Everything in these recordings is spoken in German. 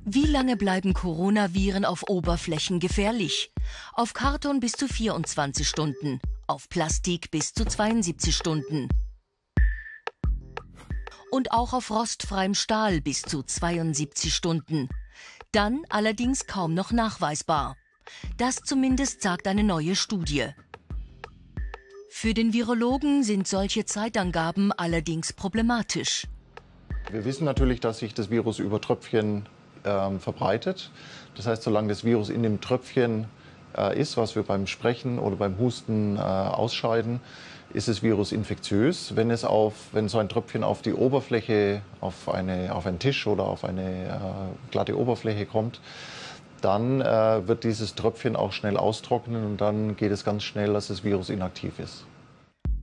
Wie lange bleiben Coronaviren auf Oberflächen gefährlich? Auf Karton bis zu 24 Stunden, auf Plastik bis zu 72 Stunden. Und auch auf rostfreiem Stahl bis zu 72 Stunden. Dann allerdings kaum noch nachweisbar. Das zumindest sagt eine neue Studie. Für den Virologen sind solche Zeitangaben allerdings problematisch. Wir wissen natürlich, dass sich das Virus über Tröpfchen verbreitet. Das heißt, solange das Virus in dem Tröpfchen ist, was wir beim Sprechen oder beim Husten ausscheiden, ist das Virus infektiös. Wenn so ein Tröpfchen auf die Oberfläche, auf einen Tisch oder auf eine glatte Oberfläche kommt, dann wird dieses Tröpfchen auch schnell austrocknen und dann geht es ganz schnell, dass das Virus inaktiv ist.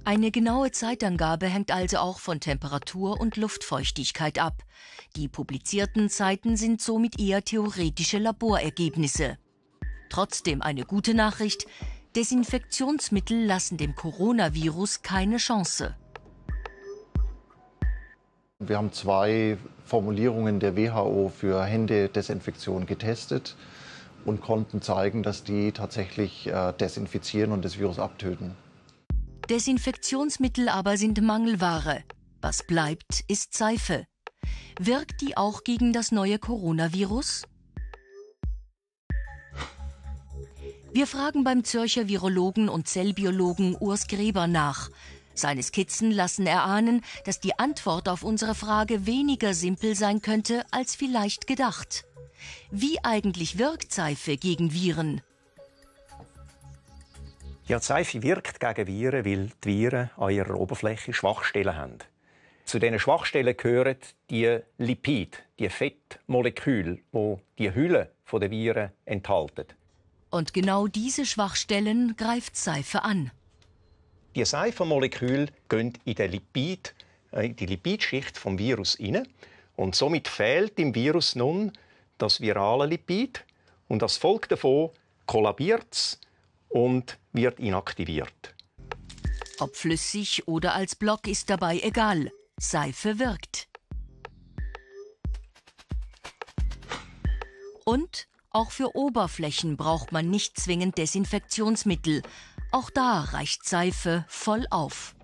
Eine genaue Zeitangabe hängt also auch von Temperatur und Luftfeuchtigkeit ab. Die publizierten Zeiten sind somit eher theoretische Laborergebnisse. Trotzdem eine gute Nachricht: Desinfektionsmittel lassen dem Coronavirus keine Chance. Wir haben 2 Formulierungen der WHO für Händedesinfektion getestet und konnten zeigen, dass die tatsächlich desinfizieren und das Virus abtöten. Desinfektionsmittel aber sind Mangelware. Was bleibt, ist Seife. Wirkt die auch gegen das neue Coronavirus? Wir fragen beim Zürcher Virologen und Zellbiologen Urs Gräber nach. Seine Skizzen lassen erahnen, dass die Antwort auf unsere Frage weniger simpel sein könnte, als vielleicht gedacht. Wie eigentlich wirkt Seife gegen Viren? Ja, die Seife wirkt gegen Viren, weil die Viren an ihrer Oberfläche Schwachstellen haben. Zu diesen Schwachstellen gehören die Lipide, die Fettmoleküle, die die Hülle der Viren enthalten. Und genau diese Schwachstellen greift Seife an. Die Seifenmoleküle gehen in die Lipidschicht vom Virus hinein. Und somit fehlt im Virus nun das virale Lipid. Und als Folge davon kollabiert es und wird inaktiviert. Ob flüssig oder als Block ist dabei egal. Seife wirkt. Und auch für Oberflächen braucht man nicht zwingend Desinfektionsmittel. Auch da reicht Seife voll auf.